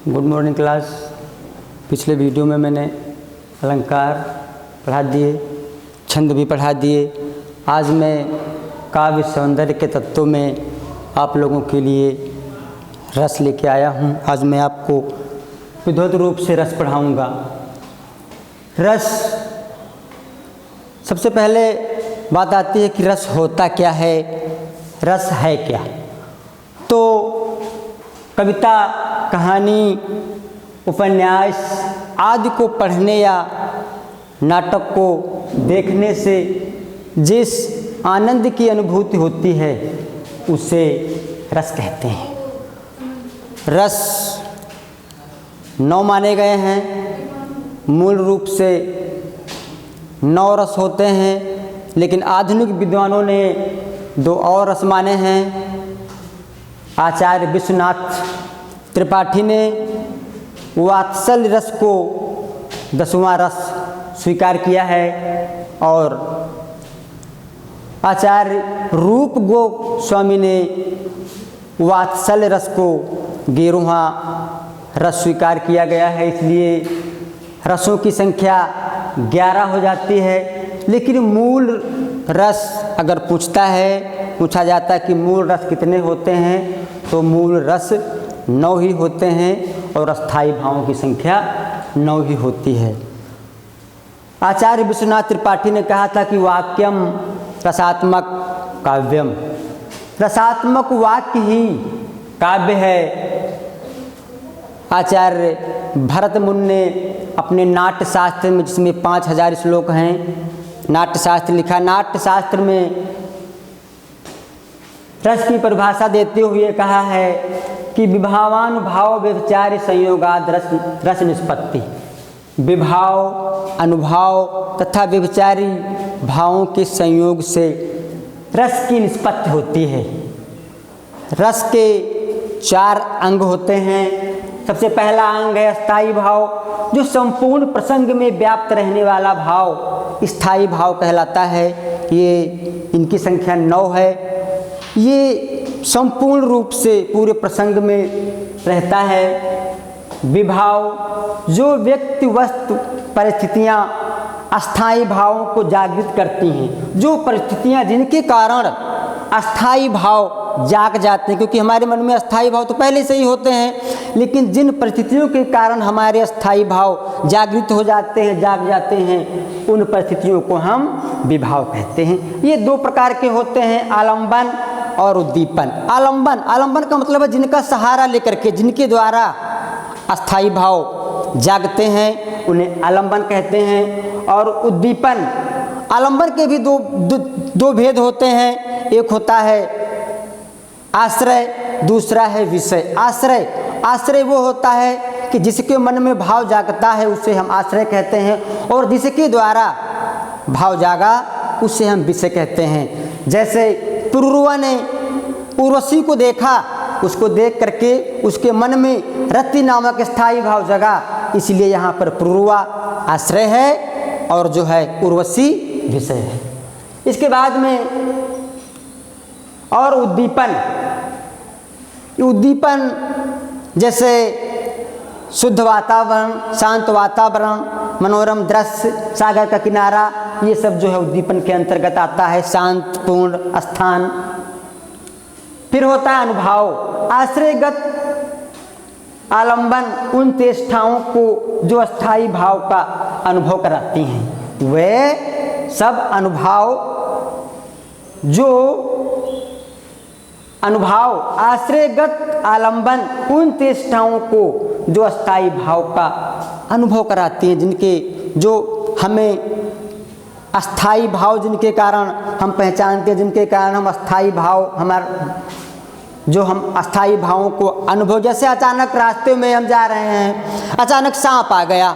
Good morning class. पिछले video में मैंने अलंकार पढ़ा दिए, छंद भी पढ़ा दिए। आज मैं काव्य सौंदर्य के तत्वों में आप लोगों के लिए रस लेके आया हूँ। आज मैं आपको विद्वत रूप से रस पढ़ाऊँगा। रस, सबसे पहले बात आती है कि रस होता क्या है, रस है क्या। तो कविता, कहानी, उपन्यास आदि को पढ़ने या नाटक को देखने से जिस आनंद की अनुभूति होती है उसे रस कहते हैं। रस 9 माने गए हैं। मूल रूप से 9 रस होते हैं, लेकिन आधुनिक विद्वानों ने 2 और रस माने हैं। आचार्य विश्वनाथ त्रिपाठी ने वात्सल्य रस को 10वां रस स्वीकार किया है और आचार्य रूप गोस्वामी ने वात्सल्य रस को 11वां रस स्वीकार किया गया है। इसलिए रसों की संख्या 11 हो जाती है। लेकिन मूल रस अगर पूछा जाता है कि मूल रस कितने होते हैं, तो मूल रस 9 ही होते हैं और अस्थाई भावों की संख्या 9 ही होती है। आचार्य विश्वनाथ त्रिपाठी ने कहा था कि वाक्यम रसात्मक काव्यम, रसात्मक वाक्य ही काव्य है। आचार्य भरत मुनि ने अपने नाट्य शास्त्र में, जिसमें 5000 श्लोक हैं, नाट्य शास्त्र लिखा। नाट्य शास्त्र में रस की परिभाषा देते हुए कहा है कि विभावान भाव व्यभिचार संयोगाद रस निष्पत्ति। विभाव, अनुभाव तथा व्यभिचारी भावों के संयोग से रस की निष्पत्ति होती है। रस के 4 अंग होते हैं। सबसे पहला अंग है स्थायी भाव, जो संपूर्ण प्रसंग में व्याप्त रहने वाला भाव स्थायी भाव कहलाता है। ये इनकी संख्या 9 है। ये संपूर्ण रूप से पूरे प्रसंग में रहता है। विभाव, जो व्यक्ति वस्तु परिस्थितियाँ अस्थायी भावों को जागृत करती हैं, जो परिस्थितियाँ जिनके कारण अस्थायी भाव जाग जाते हैं, क्योंकि हमारे मन में अस्थायी भाव तो पहले से ही होते हैं, लेकिन जिन परिस्थितियों के कारण हमारे अस्थायी भाव जागृत हो जाते हैं, जाग जाते हैं, उन परिस्थितियों को हम विभाव कहते हैं। ये 2 प्रकार के होते हैं, आलंबन और उद्दीपन। आलंबन का मतलब है जिनका सहारा लेकर के, जिनके द्वारा अस्थायी भाव जागते हैं, उन्हें आलंबन कहते हैं। और उद्दीपन, आलंबन के भी दो भेद होते हैं। एक होता है आश्रय, दूसरा है विषय। आश्रय वो होता है कि जिसके मन में भाव जागता है उसे हम आश्रय कहते हैं, और जिसके द्वारा भाव जागा उसे हम विषय कहते हैं। जैसे पुरुरवा ने उर्वशी को देखा, उसको देख करके उसके मन में रति नामक स्थायी भाव जगा, इसलिए यहाँ पर पुरुरवा आश्रय है और जो है उर्वशी विषय है। इसके बाद में और उद्दीपन जैसे शुद्ध वातावरण, शांत वातावरण, मनोरम दृश्य, सागर का किनारा, ये सब जो है उद्दीपन के अंतर्गत आता है, शांत पूर्ण स्थान। फिर होता है अनुभाव। आश्रयगत आलंबन उन चेष्टाओं को जो अस्थाई भाव का अनुभव कराती हैं। वे सब अनुभाव आश्रयगत आलंबन उन चेष्टाओं को जो अस्थाई भाव का अनुभव कराती हैं, जो हमें अस्थाई भाव, जिनके कारण हम पहचानते हैं, जिनके कारण हम अस्थाई भाव हम अस्थाई भावों को अनुभव। जैसे अचानक रास्ते में हम जा रहे हैं, अचानक सांप आ गया,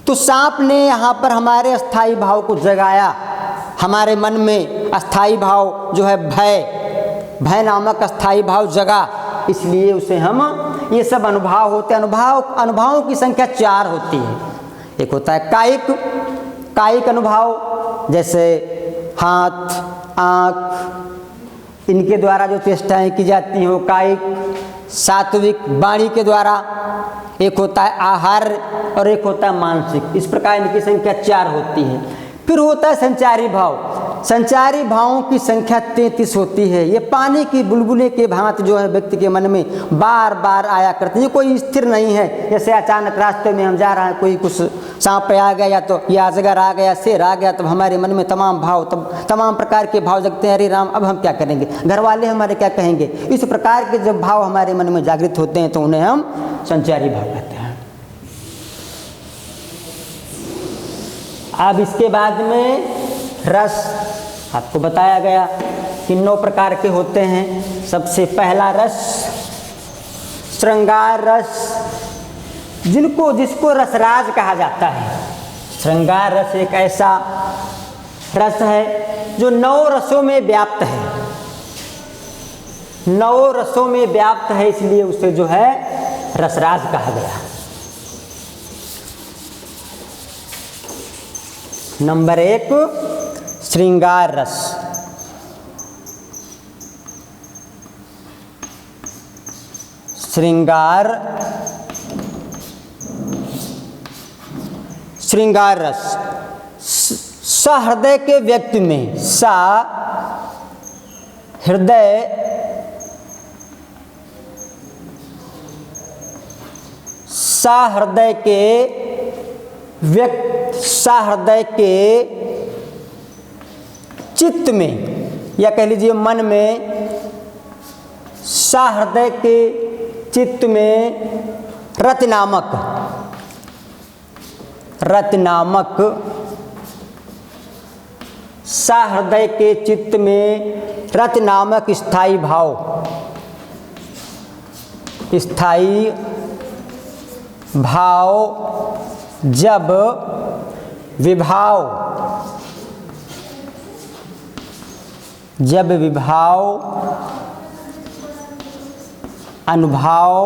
तो सांप ने यहाँ पर हमारे अस्थाई भाव को जगाया। हमारे मन में अस्थाई भाव जो है भय नामक अस्थाई भाव जगा, इसलिए उसे हम, ये सब अनुभाव होते हैं। अनुभावों की संख्या 4 होती है। एक होता है कायिक अनुभाव, जैसे हाथ, आँख, इनके द्वारा जो चेष्टाएं की जाती हैं वो कायिक। सात्विक वाणी के द्वारा, एक होता है आहार और एक होता है मानसिक। इस प्रकार इनकी संख्या 4 होती है। फिर होता है संचारी भाव। संचारी भावों की संख्या 33 होती है। ये पानी की बुलबुले के भांति जो है व्यक्ति के मन में बार बार आया करते हैं। ये कोई स्थिर नहीं है। जैसे अचानक रास्ते में हम जा रहे हैं, कोई कुछ सांप पे आ गया या तो ये अजगर आ गया, शेर आ गया, तब हमारे मन में तमाम भाव, तमाम प्रकार के भाव जगते हैं। अरे राम, अब हम क्या करेंगे, घर वाले हमारे क्या कहेंगे। इस प्रकार के जब भाव हमारे मन में जागृत होते हैं तो उन्हें हम संचारी भाव कहते हैं। अब इसके बाद में रस आपको बताया गया कि 9 प्रकार के होते हैं। सबसे पहला रस श्रृंगार रस, जिसको रसराज कहा जाता है। श्रृंगार रस एक ऐसा रस है जो 9 रसों में व्याप्त है। 9 रसों में व्याप्त है, इसलिए उसे जो है रसराज कहा गया। नंबर 1 श्रृंगार रस। श्रृंगार रस सहृदय के व्यक्ति में, सहृदय के चित्त में, या कह लीजिए मन में, सहृदय के चित्त में रति नामक सहृदय के चित्त में रति नामक स्थायी भाव जब विभाव अनुभाव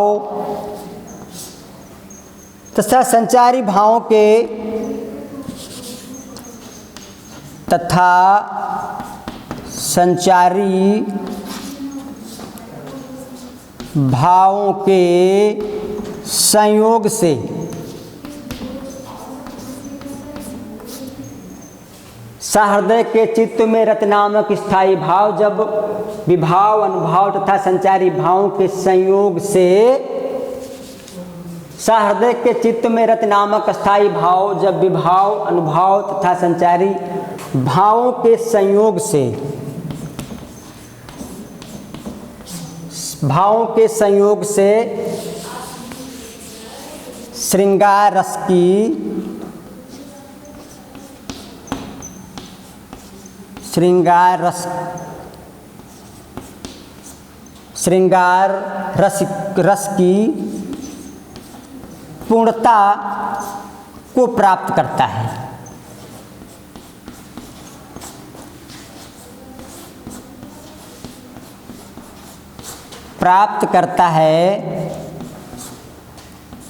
तथा संचारी भावों के संयोग से सहृदय के चित्त में रति नामक स्थायी भाव जब विभाव अनुभाव तथा संचारी भावों के संयोग से, सहृदय के चित्त में रति नामक स्थायी भाव जब विभाव अनुभाव तथा संचारी भावों के संयोग से श्रृंगार रस की पूर्णता को प्राप्त करता है।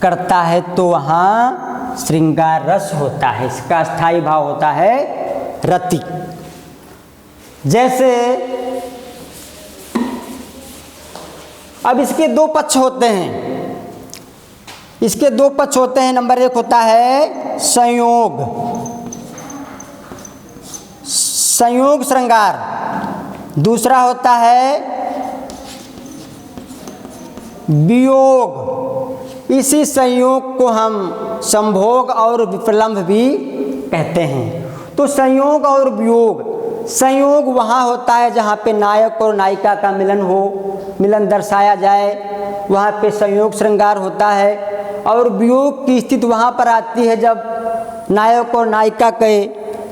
करता है तो वहाँ श्रृंगार रस होता है। इसका स्थायी भाव होता है रति। जैसे अब इसके 2 पक्ष होते हैं। नंबर 1 होता है संयोग श्रृंगार, दूसरा होता है वियोग। इसी संयोग को हम संभोग और विप्रलंभ भी कहते हैं। तो संयोग और वियोग, संयोग वहाँ होता है जहाँ पे नायक और नायिका का मिलन दर्शाया जाए, वहाँ पे संयोग श्रृंगार होता है। और वियोग की स्थिति वहाँ पर आती है जब नायक और नायिका के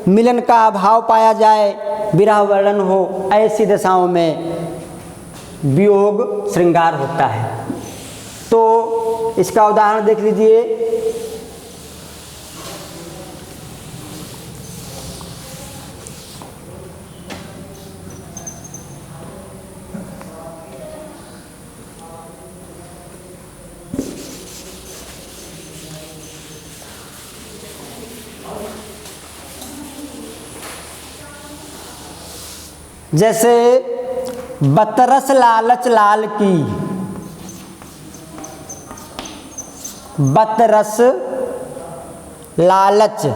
मिलन का अभाव पाया जाए, विरह वर्णन हो, ऐसी दशाओं में वियोग श्रृंगार होता है। तो इसका उदाहरण देख लीजिए। जैसे बतरस लालच लाल की, बत रस लालच,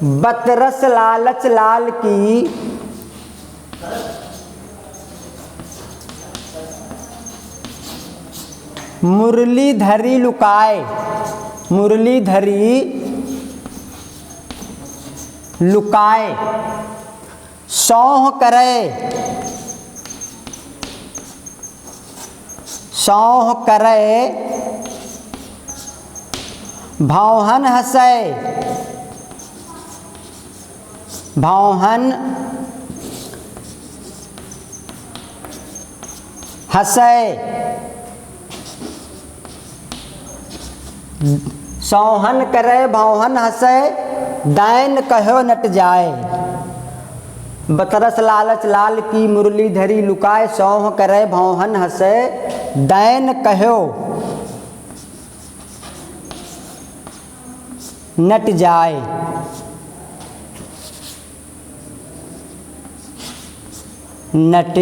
बत रस लालच लाल की मुरली धरी लुकाए, मुरली धरी लुकाए, सौह करे, सौह करे, भौहन हंसे, भौहन हंसे, सौहन करे भौहन हंसे, दैन कहो नट जाए। बतरस लालच लाल की मुरली धरी लुकाए, सौह करे भौहन हंसे, दैन कहो नट जाए। नट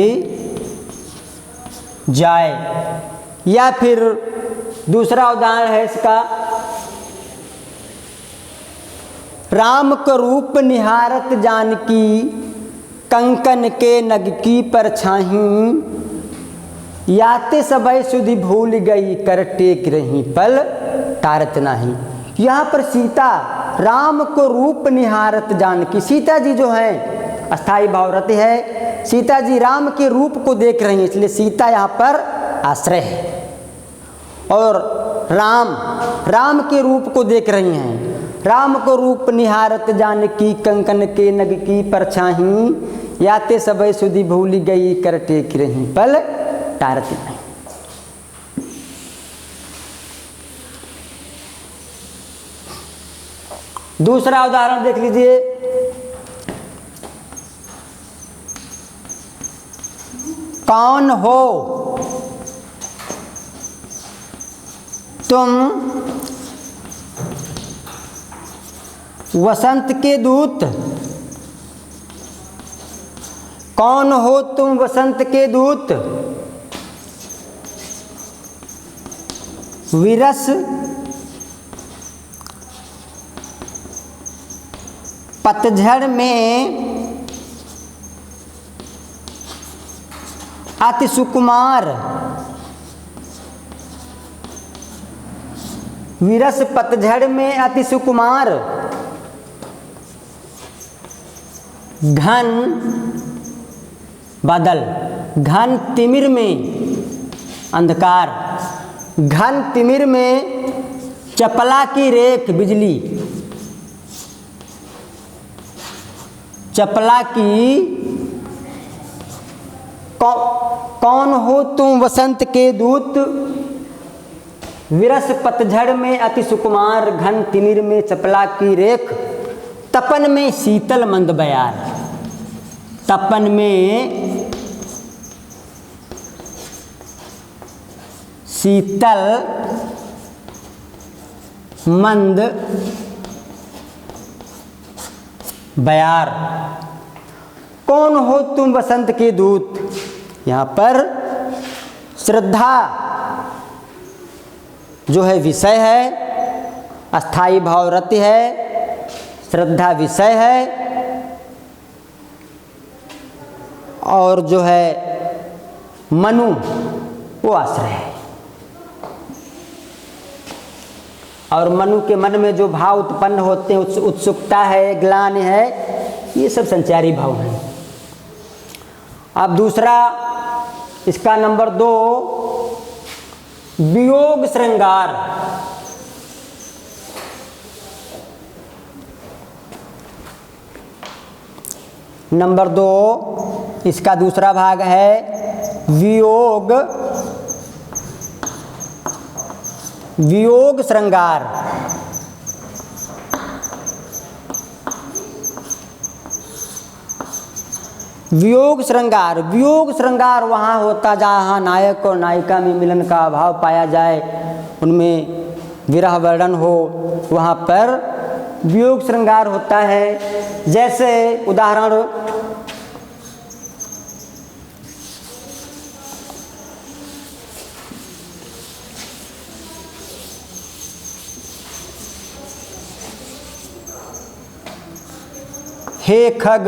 जाए। या फिर दूसरा उदाहरण है इसका, राम को रूप निहारत जानकी, कंकन के नग की परछाहीं, याते सबय सुधि भूल गई, कर टेक रही पल तारत नाही। यहाँ पर सीता राम को रूप निहारत जानकी, सीता जी जो है अस्थाई भावरती है, सीता जी राम के रूप को देख रही हैं, इसलिए सीता यहाँ पर आश्रय है। और राम के रूप को देख रही हैं, राम को रूप निहारत जानकी, कंकन के नग की परछाहीं, याते सबय सुधि भूल गई, कर टेक रही पल तारत नहीं। दूसरा उदाहरण देख लीजिए, कौन हो तुम वसंत के दूत, कौन हो तुम वसंत के दूत, विरस पतझड़ में अति सुकुमार, विरस पतझड़ में अति सुकुमार, घन बादल, घन तिमिर में अंधकार, घन तिमिर में चपला की रेख बिजली, चपला की कौन हो तुम वसंत के दूत, विरस पतझड़ में अति सुकुमार, घन तिमिर में चपला की रेख, तपन में शीतल मंद बयार, तपन में शीतल मंद बयार। कौन हो तुम वसंत के दूत, यहाँ पर श्रद्धा जो है विषय है, अस्थाई भावरति है, श्रद्धा विषय है, और जो है मनु वो आश्रय है। और मनु के मन में जो भाव उत्पन्न होते हैं, उत्सुकता है, ग्लानि है, ये सब संचारी भाव हैं। अब दूसरा इसका नंबर 2, वियोग श्रृंगार। नंबर 2 इसका दूसरा भाग है वियोग, वियोग श्रृंगार। वियोग श्रृंगार, वियोग श्रृंगार वहाँ होता जहाँ नायक और नायिका में मिलन का अभाव पाया जाए, उनमें विरह वर्णन हो, वहाँ पर वियोग श्रृंगार होता है। जैसे उदाहरण हे खग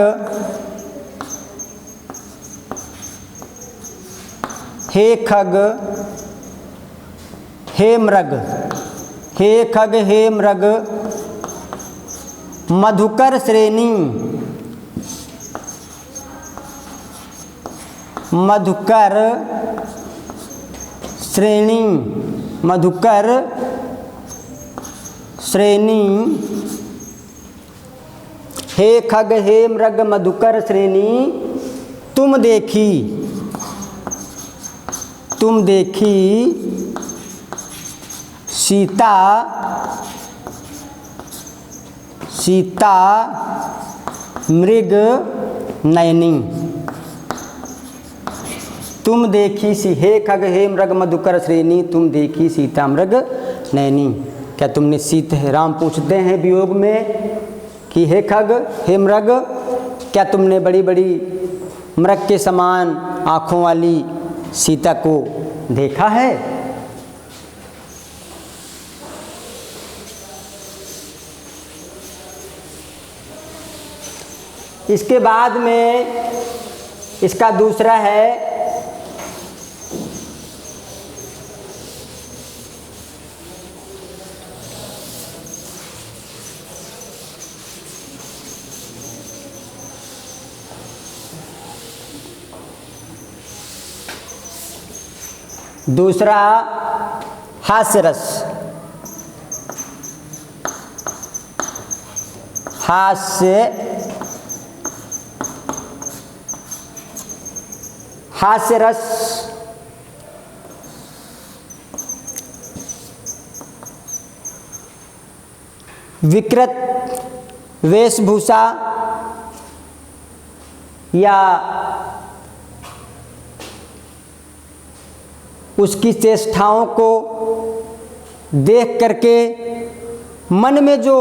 हे खग हे मृग, हे खग हे मृग मधुकर श्रेणी, मधुकर श्रेणी, मधुकर श्रेणी, हे खग हे मृग मधुकर श्रेणी तुम देखी, तुम देखी सीता, सीता मृग नयनी, तुम देखी सी, हे खग हे मृग मधुकर श्रेणी तुम देखी सीता मृग नयनी। क्या तुमने सीता, राम पूछते हैं वियोग में कि हे खग हे मृग, क्या तुमने बड़ी बड़ी मृग के समान आँखों वाली सीता को देखा है? इसके बाद में इसका दूसरा है दूसरा हास्य रस, हास्य, हास्य रस विकृत वेशभूषा या उसकी चेष्टाओं को देख करके मन में जो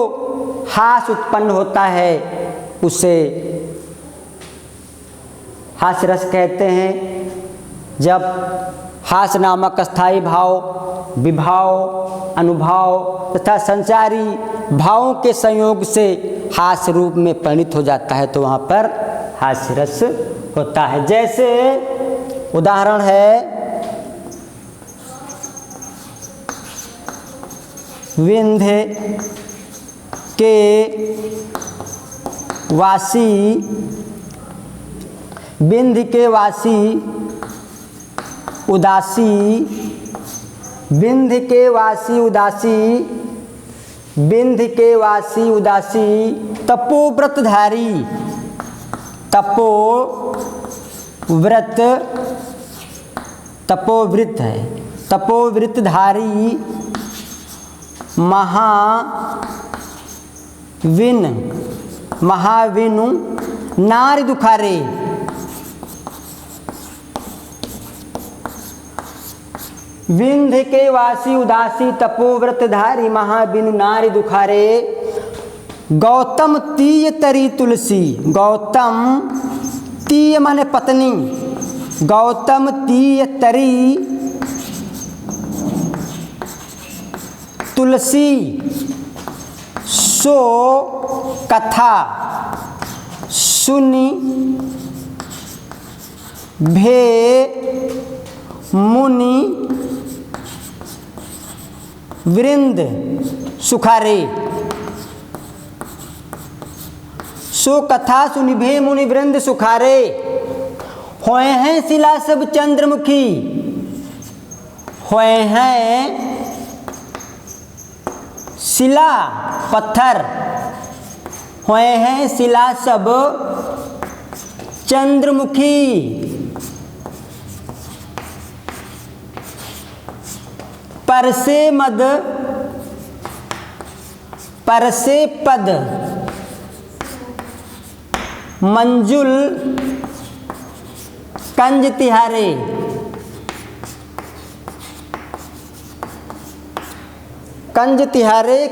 हास उत्पन्न होता है उसे हास्य रस कहते हैं। जब हास नामक स्थायी भाव विभाव अनुभाव तथा संचारी भावों के संयोग से हास्य रूप में परिणित हो जाता है तो वहाँ पर हास्य रस होता है। जैसे उदाहरण है विंध्य के वासी, विंध्य के वासी उदासी, विंध्य के वासी उदासी, विंध्य के वासी उदासी तपोव्रतधारी, तपोव्रत, तपोव्रत है, तपोव्रतधारी महाविन, महाविनु नारी दुखारे, विंध्य के वासी उदासी तपोव्रतधारी महाविनु नारी दुखारे गौतम तीय तरी तुलसी, गौतम तीय माने पत्नी, गौतम तीय तरी तुलसी सो कथा सुनी भे मुनि वृंद सुखारे, सो कथा सुनि भे मुनि वृंद सुखारे होए हैं शिला सब चंद्रमुखी, होए हैं शिला पत्थर, होए हैं शिला सब चंद्रमुखी, परसे मद, परसे पद मंजुल कंज तिहारे, कंज तिहारे